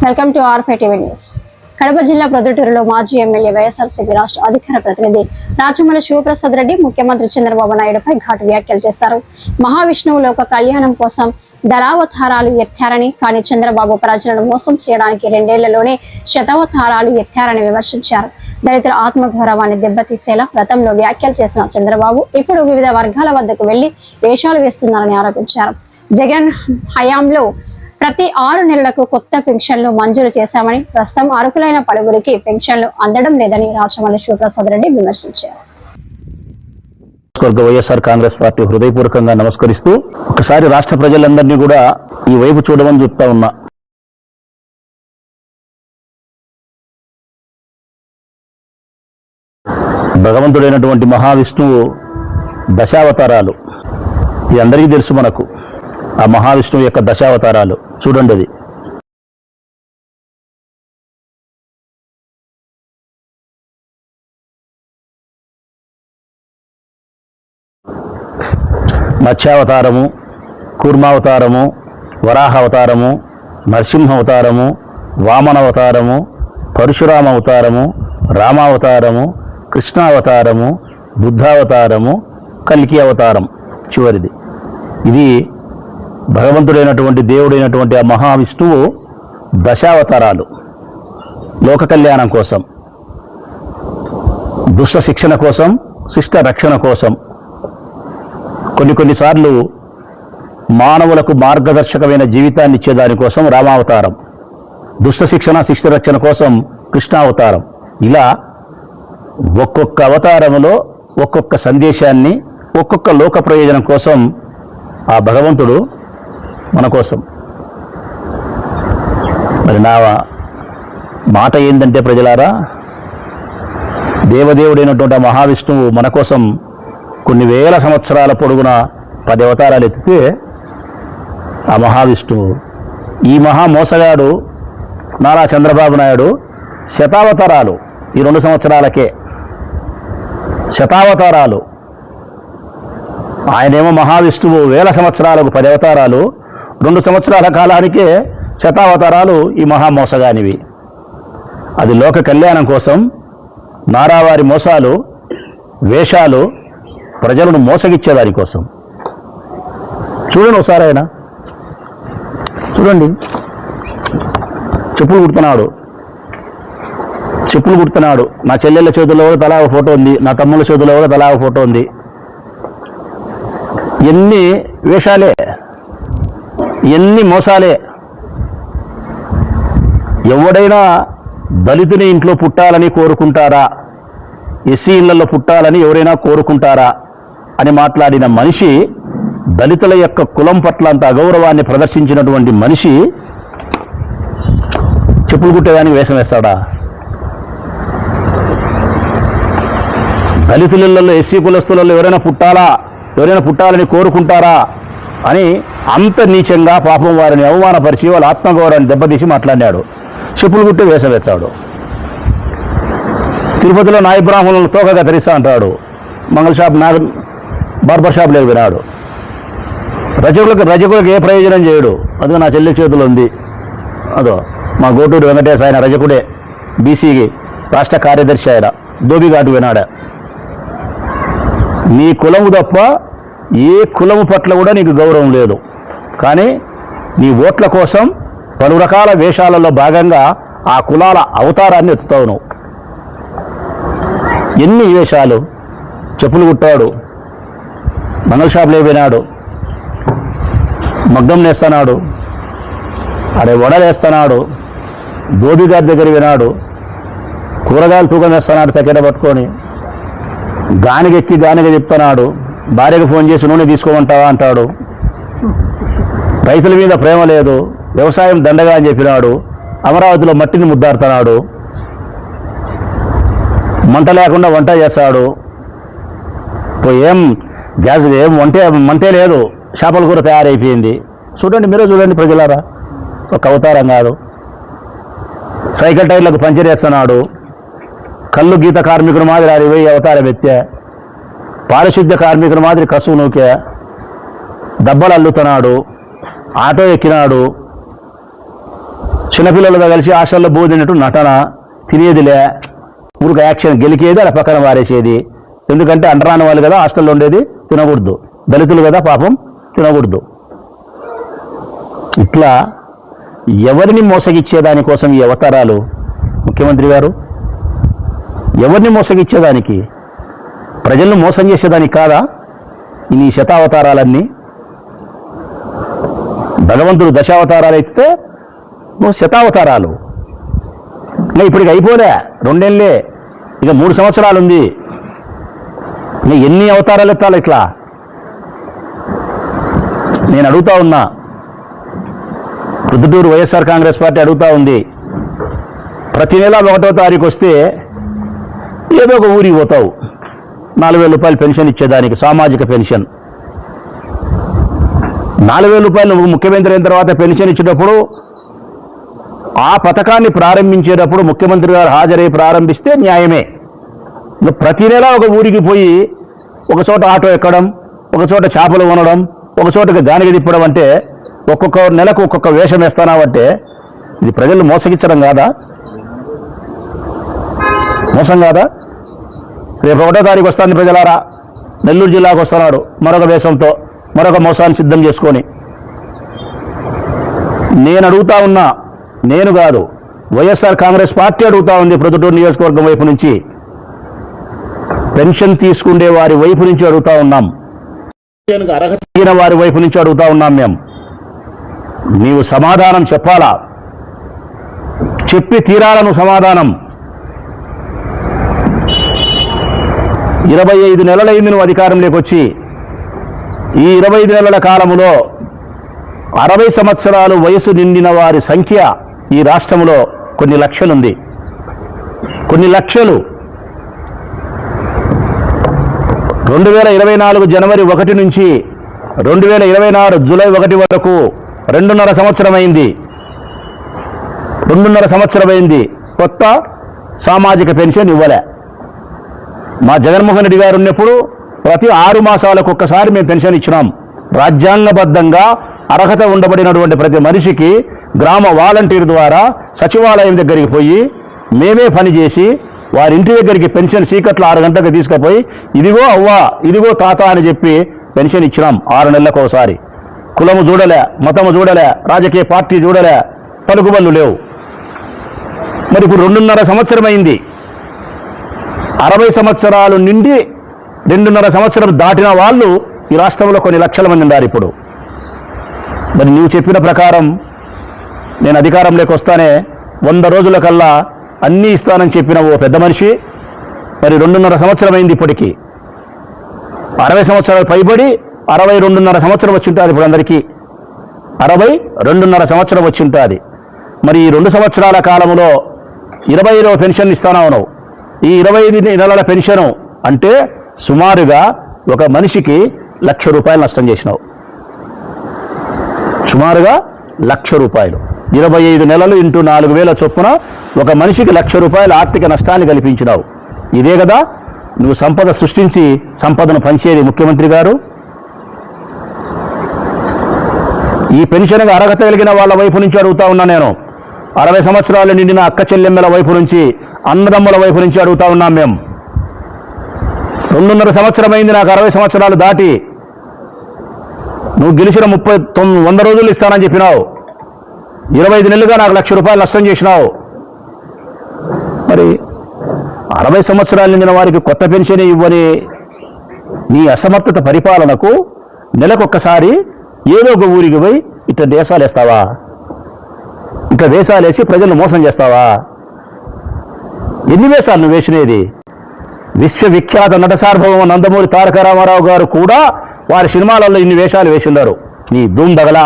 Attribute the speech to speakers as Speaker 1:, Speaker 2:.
Speaker 1: Welcome to ఆర్5 TV news. Kadapa జిల్లా ప్రొద్దుటూరులో మాజీ ఎమ్మెల్యే వైఎస్ఆర్సీపీ రాష్ట్ర అధికార ప్రతినిధి రాచమల్లి శివప్రసాద్ రెడ్డి ముఖ్యమంత్రి చంద్రబాబు నాయుడుపై ఘాటు వ్యాఖ్యలు చేశారు. మహావిష్ణువు లోక కళ్యాణం కోసం దళావతారాలు ఎత్తారని, కానీ చంద్రబాబు ప్రజలను మోసం చేయడానికి 2 ఏళ్లలోనే శతావతారాలు ఎత్తారని విమర్శించారు. దళితుల ఆత్మగౌరవాన్ని దెబ్బతీసేలా గతంలో వ్యాఖ్యలు చేసిన చంద్రబాబు ఇప్పుడు వివిధ వర్గాల వద్దకు వెళ్లి వేషాలు వేస్తున్నారని ఆరోపించారు. జగన్ హయాంలో ప్రతి 6 నెలలకు కొత్త పెన్షన్లు మంజూరు చేశామని, ప్రస్తుతం అర్హులైన పలువురికి పెన్షన్లు అందడం లేదని రాచమల్లి శివప్రసాద్ రెడ్డి విమర్శించారు.
Speaker 2: వైఎస్ఆర్ కాంగ్రెస్ పార్టీ హృదయపూర్వకంగా నమస్కరిస్తూ ఒకసారి రాష్ట్ర ప్రజలందరినీ కూడా ఈ వైపు చూడమని చెప్తా ఉన్నా. భగవంతుడైనటువంటి మహావిష్ణువు దశావతారాలు ఇది అందరికీ తెలుసు. మనకు ఆ మహావిష్ణువు యొక్క దశావతారాలు చూడండి. అది మత్స్యావతారము, కూర్మావతారము, వరాహావతారము, నరసింహావతారము, వామనావతారము, పరశురామ అవతారము, రామావతారము, కృష్ణావతారము, బుద్ధావతారము, కల్కి అవతారం చివరిది. ఇది భగవంతుడైనటువంటి దేవుడైనటువంటి ఆ మహావిష్ణువు దశావతారాలు లోక కళ్యాణం కోసం, దుష్ట శిక్షణ కోసం, శిష్ట రక్షణ కోసం, కొన్నిసార్లు మానవులకు మార్గదర్శకమైన జీవితాన్ని ఇచ్చేదానికోసం రామావతారం, దుష్ట శిక్షణ శిష్ట రక్షణ కోసం కృష్ణావతారం. ఇలా ఒక్కొక్క అవతారములో ఒక్కొక్క సందేశాన్ని, ఒక్కొక్క లోక ప్రయోజనం కోసం ఆ భగవంతుడు మన కోసం. మరి నా మాట ఏంటంటే ప్రజలారా, దేవదేవుడైనటువంటి ఆ మహావిష్ణువు మన కోసం కొన్ని వేల సంవత్సరాల పొడుగున 10 అవతారాలు ఎత్తితే ఆ మహావిష్ణువు ఈ మహా మోసగాడు నారా చంద్రబాబు నాయుడు శతావతారాలు ఈ 2 సంవత్సరాలకే శతావతారాలు. ఆయనేమో మహావిష్ణువు వేల సంవత్సరాలకు 10 అవతారాలు, 2 సంవత్సరాల కాలానికే శతావతారాలు ఈ మహామోసగానివి. అది లోక కళ్యాణం కోసం నారావారి మోసాలు, వేషాలు, ప్రజలను మోసగిచ్చేదానికోసం. చూడండి ఒకసారి ఆయన చూడండి, చెప్పులు కుడుతున్నాడు. నా చెల్లెళ్ళ చేతుల్లో కూడా తలా ఒక ఫోటో ఉంది, నా తమ్ముళ్ళ చేతుల్లో కూడా తలా ఒక ఫోటో ఉంది. ఎన్ని వేషాలే, ఎన్ని మోసాలే. ఎవడైనా దళితుని ఇంట్లో పుట్టాలని కోరుకుంటారా, ఎస్సీ ఇళ్లలో పుట్టాలని ఎవరైనా కోరుకుంటారా అని మాట్లాడిన మనిషి, దళితుల యొక్క కులం పట్ల అంత అగౌరవాన్ని ప్రదర్శించినటువంటి మనిషి చెప్పులు కుట్టేదానికి వేషం వేస్తాడా? దళితులలో ఎస్సీ కులస్తులలో ఎవరైనా పుట్టాలని కోరుకుంటారా అని అంత నీచంగా పాపం వారిని అవమానపరిచి వాళ్ళ ఆత్మగౌరవాన్ని దెబ్బతీసి మాట్లాడాడు. చెప్పులు కుట్టి వేషం వేస్తాడు. తిరుపతిలో నాయ బ్రాహ్మణులను తోక కత్తిరిస్తా అంటాడు. మంగళ షాప్, బార్బర్ షాప్ లేదు వినాడు. రజకులకు ఏ ప్రయోజనం చేయడు. అదో నా చెల్లి చేతులు ఉంది. అదో మా గోటూరు వెంకటేశ్, ఆయన రజకుడే, బీసీకి రాష్ట్ర కార్యదర్శి, ఆయన దోబిఘాటు వినాడా. నీ కులము తప్ప ఏ కులము పట్ల కూడా నీకు గౌరవం లేదు. కానీ నీ ఓట్ల కోసం పలు రకాల వేషాలలో భాగంగా ఆ కులాల అవతారాన్ని ఎత్తుతావు నువ్వు. ఎన్ని వేషాలు! చెప్పులు కుట్టాడు, మంగళ షాపులో వినాడు, మగ్గం నేస్తున్నాడు, వడలేస్తున్నాడు, దోబిగారి దగ్గర వినాడు, కూరగాయలు తూకం వేస్తున్నాడు తగ్గడ పట్టుకొని, గానిగెక్కి గానిగ చెప్తున్నాడు, భార్యకు ఫోన్ చేసి నూనె తీసుకోమంటావా అంటాడు. రైతుల మీద ప్రేమ లేదు, వ్యవసాయం దండగా అని చెప్పినాడు. అమరావతిలో మట్టిని ముద్దాడుతున్నాడు, మంట లేకుండా వంట చేస్తాడు. ఏం గ్యాస్ ఏం మంటే లేదు, చేపల కూర తయారైపోయింది. చూడండి, మీరే చూడండి ప్రజలారా, ఒక అవతారం కాదు. సైకిల్ టైర్లకు పంచర్ వేస్తున్నాడు, కళ్ళు గీత కార్మికుల మాదిరి 60 అవతారం ఎత్తే, పారిశుద్ధ్య కార్మికుల మాదిరి కసువు నూకే, దెబ్బలు అల్లుతున్నాడు, ఆటో ఎక్కినాడు, చిన్నపిల్లలతో కలిసి హాస్టల్లో బోధినట్టు నటన, తినేదిలే, ఊరికి యాక్షన్ గెలికేది అలా పక్కన వారేసేది. ఎందుకంటే అంటరాని వాళ్ళు కదా హాస్టల్లో ఉండేది, తినకూడదు. దళితులు కదా పాపం, తినకూడదు. ఇట్లా ఎవరిని మోసగిచ్చేదానికోసం ఈ అవతారాలు ముఖ్యమంత్రి గారు? ఎవరిని మోసగిచ్చేదానికి? ప్రజలను మోసం చేసేదానికి కాదా ఈ శతావతారాలన్నీ? భగవంతుడు దశావతారాలు అయితే శతావతారాలు. ఇంకా ఇప్పటికి అయిపోలే, 2 ఏళ్ళే, ఇక 3 సంవత్సరాలు ఉంది. ఇంకా ఎన్ని అవతారాలు ఎత్తాలి ఇట్లా? నేను అడుగుతా ఉన్నా, ప్రొద్దుటూరు వైఎస్ఆర్ కాంగ్రెస్ పార్టీ అడుగుతా ఉంది, ప్రతి నెల 1వ తారీఖు వస్తే ఏదో ఒక ఊరికి పోతావు 4,000 రూపాయలు పెన్షన్ ఇచ్చేదానికి, సామాజిక పెన్షన్. 4,000 రూపాయలు నువ్వు ముఖ్యమంత్రి అయిన తర్వాత పెన్షన్ ఇచ్చేటప్పుడు, ఆ పథకాన్ని ప్రారంభించేటప్పుడు ముఖ్యమంత్రి గారు హాజరై ప్రారంభిస్తే న్యాయమే. నువ్వు ప్రతి నెల ఒక ఊరికి పోయి ఒక చోట ఆటో ఎక్కడం, ఒక చోట చేపలు కొనడం, ఒక చోటకి గానిగ తిప్పడం అంటే, ఒక్కొక్క నెలకు ఒక్కొక్క వేషం వేస్తానావంటే ఇది ప్రజలు మోసగించడం కాదా? మోసం కాదా? రేపు 1వ తారీఖు వస్తాను ప్రజలారా, నెల్లూరు జిల్లాకు వస్తున్నాడు మరొక వేషంతో, మరొక మోసాన్ని సిద్ధం చేసుకొని. నేను అడుగుతా ఉన్నా, నేను కాదు, వైఎస్ఆర్ కాంగ్రెస్ పార్టీ అడుగుతా ఉంది ప్రొద్దుటూరు నియోజకవర్గం వైపు నుంచి, పెన్షన్ తీసుకునే వారి వైపు నుంచి అడుగుతా ఉన్నాం, అర్హత కలిగిన వారి వైపు నుంచి అడుగుతా ఉన్నాం. మేము నీవు సమాధానం చెప్పాలా, చెప్పి తీరాలను సమాధానం. 25 నెలలైంది నువ్వు అధికారంలోకి వచ్చి. ఈ 25 నెలల కాలములో 60 సంవత్సరాలు వయసు నిండిన వారి సంఖ్య ఈ రాష్ట్రంలో కొన్ని లక్షలుంది. కొన్ని లక్షలు. 2024 జనవరి 1 నుంచి 2024 జూలై 1 వరకు 2.5 సంవత్సరం అయింది. 2.5 సంవత్సరం అయింది. కొత్త సామాజిక పెన్షన్ ఇవ్వలే. మా జగన్మోహన్ రెడ్డి గారు ఉన్నప్పుడు ప్రతి 6 మాసాలకు ఒక్కసారి మేము పెన్షన్ ఇచ్చినాం. రాజ్యాంగబద్ధంగా అర్హత ఉండబడినటువంటి ప్రతి మనిషికి గ్రామ వాలంటీర్ ద్వారా సచివాలయం దగ్గరికి పోయి మేమే పనిచేసి వారి ఇంటి దగ్గరికి పెన్షన్ చీకట్లో 6 గంటలకు తీసుకుపోయి, ఇదిగో అవ్వా, ఇదిగో తాత అని చెప్పి పెన్షన్ ఇచ్చినాం 6 నెలలకు ఒకసారి. కులము చూడలే, మతము చూడలే, రాజకీయ పార్టీ చూడలే, పలుకుబళ్ళు లేవు. మరి ఇప్పుడు 2.5 సంవత్సరం అయింది. 60 సంవత్సరాలు నిండి 2.5 సంవత్సరం దాటిన వాళ్ళు ఈ రాష్ట్రంలో కొన్ని లక్షల మంది ఉన్నారు ఇప్పుడు. మరి నువ్వు చెప్పిన ప్రకారం నేను అధికారంలోకి వస్తానే 100 రోజుల కల్లా అన్నీ ఇస్తానని చెప్పిన ఓ పెద్ద మనిషి మరి 2.5 సంవత్సరం అయింది ఇప్పటికీ. 60 సంవత్సరాలు పైబడి 62.5 సంవత్సరం వచ్చి ఉంటుంది ఇప్పుడు అందరికీ. 62.5 సంవత్సరం వచ్చి ఉంటుంది. మరి ఈ 2 సంవత్సరాల కాలంలో 20వ పెన్షన్ ఇస్తాను. ఈ 25 నెలల పెన్షను అంటే సుమారుగా ఒక మనిషికి 1,00,000 రూపాయలు నష్టం చేసినావు. సుమారుగా 1,00,000 రూపాయలు. 25 నెలలు ఇంటూ 4,000 చొప్పున ఒక మనిషికి 1,00,000 రూపాయల ఆర్థిక నష్టాన్ని కల్పించినావు. ఇదే కదా నువ్వు సంపద సృష్టించి సంపదను పంచేది ముఖ్యమంత్రి గారు. ఈ పెన్షన్కి అర్హత కలిగిన వాళ్ళ వైపు నుంచి అడుగుతా ఉన్నా నేను. 60 సంవత్సరాలు నిండిన అక్క చెల్లెమ్మల వైపు నుంచి, అన్నదమ్ముల వైపు నుంచి అడుగుతా ఉన్నాం మేము. 2.5 సంవత్సరం అయింది నాకు 60 సంవత్సరాలు దాటి. నువ్వు గెలిచిన 100 రోజులు ఇస్తానని చెప్పినావు. 25 నెలలుగా నాకు 1,00,000 రూపాయలు నష్టం చేసినావు. మరి 60 సంవత్సరాలు నిండిన వారికి కొత్త పెన్షన్ ఇవ్వని నీ అసమర్థత పరిపాలనకు నెలకొక్కసారి ఏదో ఒక ఊరికి పోయి ఇట్లా దేశాలు వేస్తావా? ఇట్లా వేషాలు వేసి ప్రజలను మోసం చేస్తావా? ఎన్ని వేషాలు నువ్వు వేసినది? విశ్వవిఖ్యాత నట సార్వభౌమ నందమూరి తారక రామారావు గారు కూడా వారి సినిమాలలో ఇన్ని వేషాలు వేసిన్నారు. నీ ధూమ్ దగలా